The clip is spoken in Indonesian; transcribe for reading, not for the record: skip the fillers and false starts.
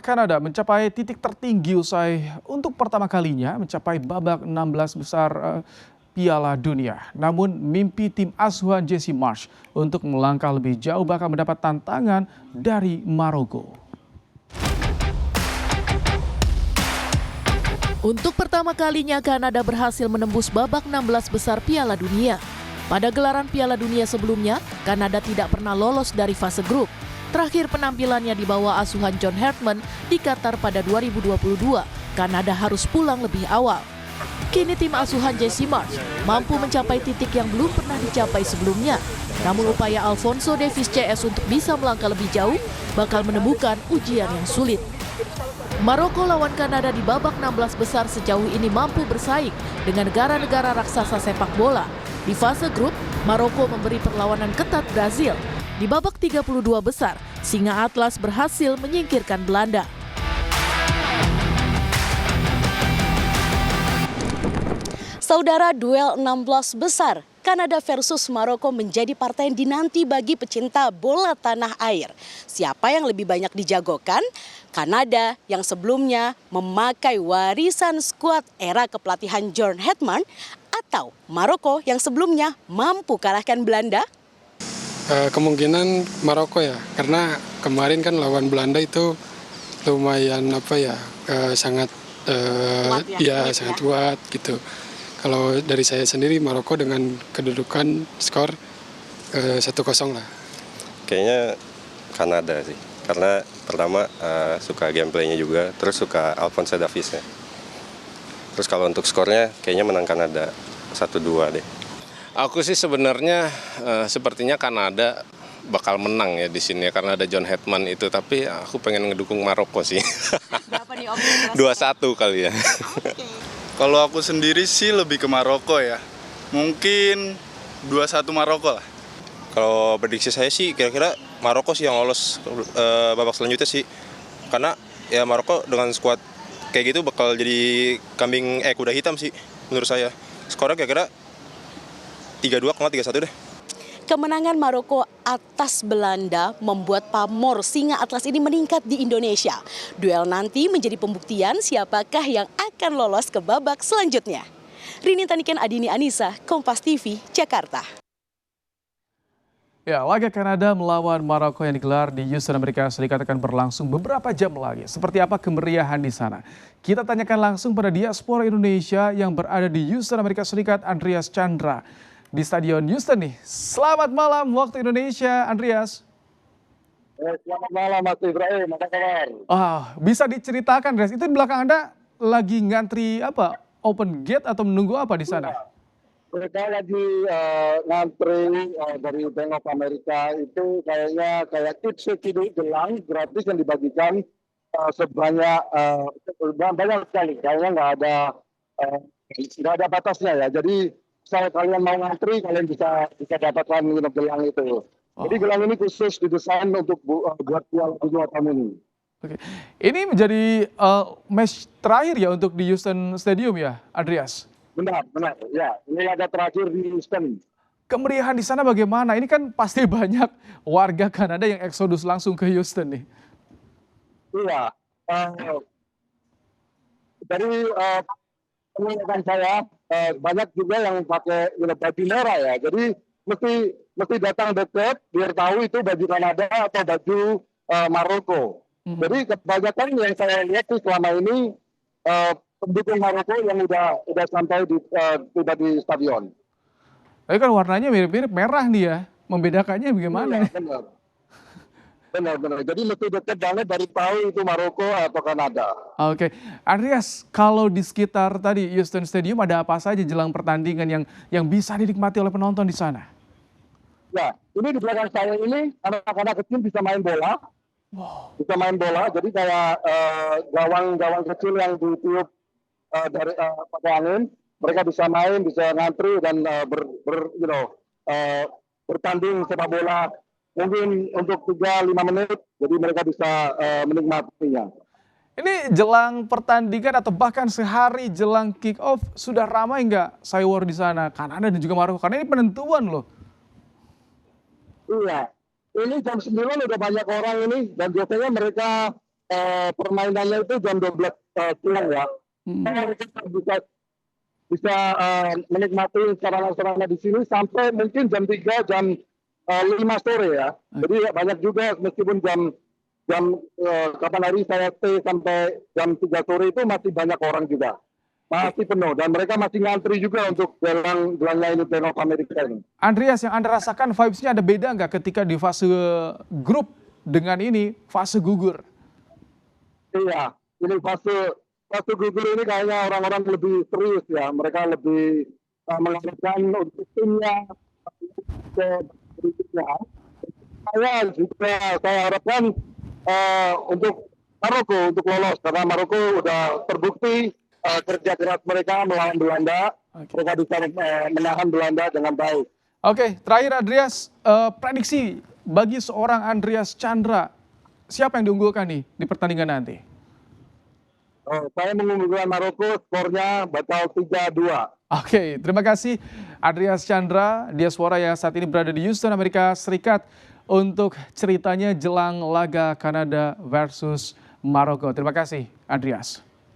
Kanada mencapai titik tertinggi usai untuk pertama kalinya mencapai babak 16 besar Piala Dunia. Namun mimpi tim asuhan Jesse Marsch untuk melangkah lebih jauh bakal mendapat tantangan dari Maroko. Untuk pertama kalinya Kanada berhasil menembus babak 16 besar Piala Dunia. Pada gelaran Piala Dunia sebelumnya, Kanada tidak pernah lolos dari fase grup. Terakhir penampilannya di bawah asuhan John Hartman di Qatar pada 2022, Kanada harus pulang lebih awal. Kini tim asuhan Jesse Marsch mampu mencapai titik yang belum pernah dicapai sebelumnya. Namun upaya Alphonso Davies CS untuk bisa melangkah lebih jauh bakal menemukan ujian yang sulit. Maroko lawan Kanada di babak 16 besar sejauh ini mampu bersaing dengan negara-negara raksasa sepak bola. Di fase grup, Maroko memberi perlawanan ketat Brazil. Di babak 32 besar, Singa Atlas berhasil menyingkirkan Belanda. Saudara, duel 16 besar Kanada versus Maroko menjadi partai yang dinanti bagi pecinta bola tanah air. Siapa yang lebih banyak dijagokan? Kanada yang sebelumnya memakai warisan skuad era kepelatihan John Hartman atau Maroko yang sebelumnya mampu kalahkan Belanda? Kemungkinan Maroko ya, karena kemarin kan lawan Belanda itu lumayan sangat sangat kuat gitu. Kalau dari saya sendiri Maroko dengan kedudukan skor 1-0 lah. Kayaknya Kanada sih, karena pertama suka gameplaynya juga, terus suka Alphonso Davies-nya. Terus kalau untuk skornya kayaknya menang Kanada 1-2 deh. Aku sih sebenarnya sepertinya Kanada bakal menang ya di sini ya, karena ada John Hartman itu, tapi aku pengen ngedukung Maroko sih. Berapa nih Om? 2-1 kali ya. Kalau aku sendiri sih lebih ke Maroko ya. Mungkin 2-1 Maroko lah. Kalau prediksi saya sih kira-kira Maroko sih yang lolos babak selanjutnya sih. Karena ya Maroko dengan skuad kayak gitu bakal jadi kuda hitam sih menurut saya. Skornya kira-kira 3-2 kalau 3-1 deh. Kemenangan Maroko atas Belanda membuat pamor Singa Atlas ini meningkat di Indonesia. Duel nanti menjadi pembuktian siapakah yang akan lolos ke babak selanjutnya. Rini Taniken, Adini Anissa, Kompas TV, Jakarta. Ya, laga Kanada melawan Maroko yang digelar di Houston, Amerika Serikat akan berlangsung beberapa jam lagi. Seperti apa kemeriahan di sana? Kita tanyakan langsung pada diaspora Indonesia yang berada di Houston, Amerika Serikat, Andreas Chandra di Stadion Houston nih. Selamat malam waktu Indonesia, Andreas. Selamat malam Mas Ibrahim, apa kabar? Bisa diceritakan, Andreas, itu di belakang Anda lagi ngantri apa? Open gate atau menunggu apa di sana? Mereka lagi ngantri dari Bank of America itu kayak tips gelang gratis yang dibagikan sebanyak banyak sekali. Kayaknya nggak ada batasnya ya. Jadi kalau kalian mau ngantri, kalian bisa dapatkan gelang itu. Jadi gelang ini khusus didesain untuk buat Piala Dunia tahun ini. Oke. Ini menjadi match terakhir ya untuk di Houston Stadium ya, Andreas? Benar, ya. Ini laga terakhir di Houston. Kemeriahan di sana bagaimana? Ini kan pasti banyak warga Kanada yang eksodus langsung ke Houston nih. Iya. Dari pengalaman saya, banyak juga yang pakai baju merah ya. Jadi mesti datang dekat biar tahu itu baju Kanada atau baju Maroko. Jadi kebanyakan yang saya lihat sih selama ini pendukung Maroko yang udah sampai tiba di stadion. Tapi kan warnanya mirip-mirip merah nih ya. Membedakannya bagaimana? Iya, benar. Jadi mesti dekat banget dari tahu itu Maroko atau Kanada. Oke, Andreas, kalau di sekitar tadi Houston Stadium ada apa saja jelang pertandingan yang bisa dinikmati oleh penonton di sana? Ya, ini di belakang saya ini anak-anak kecil bisa main bola. Bisa main bola, jadi kayak gawang-gawang kecil yang ditiup dari pakai angin, mereka bisa main, bisa ngantri dan bertanding sepak bola mungkin untuk 3-5 menit, jadi mereka bisa menikmatinya. Ini jelang pertandingan atau bahkan sehari jelang kick off sudah ramai nggak Saywar di sana, Kanada dan juga Maroko? Karena ini penentuan loh. Iya. Ini jam 9 udah banyak orang ini dan biasanya mereka permainannya itu jam 12 siang ya. Mereka bisa menikmati sarana-sarana di sini sampai mungkin jam 3, jam 5 sore ya. Jadi banyak juga meskipun jam kapan hari saya stay sampai jam 3 sore itu masih banyak orang juga. Masih penuh dan mereka masih ngantri juga untuk gelangnya ini Bank of America ini. Andreas, yang Anda rasakan vibes-nya ada beda nggak ketika di fase grup dengan ini fase gugur? Iya, ini fase gugur ini kayaknya orang-orang lebih serius ya. Mereka lebih mengharapkan untuk timnya berikutnya. Saya harapkan untuk Maroko untuk lolos karena Maroko udah terbukti kerja keras mereka melawan Belanda. Mereka bisa menahan Belanda dengan baik. Oke, terakhir Andreas, prediksi bagi seorang Andreas Chandra, siapa yang diunggulkan nih di pertandingan nanti? Saya mengunggulkan Maroko, skornya bakal 3-2. Oke, terima kasih Andreas Chandra, diaspora yang saat ini berada di Houston, Amerika Serikat, untuk ceritanya jelang laga Kanada versus Maroko. Terima kasih Andreas.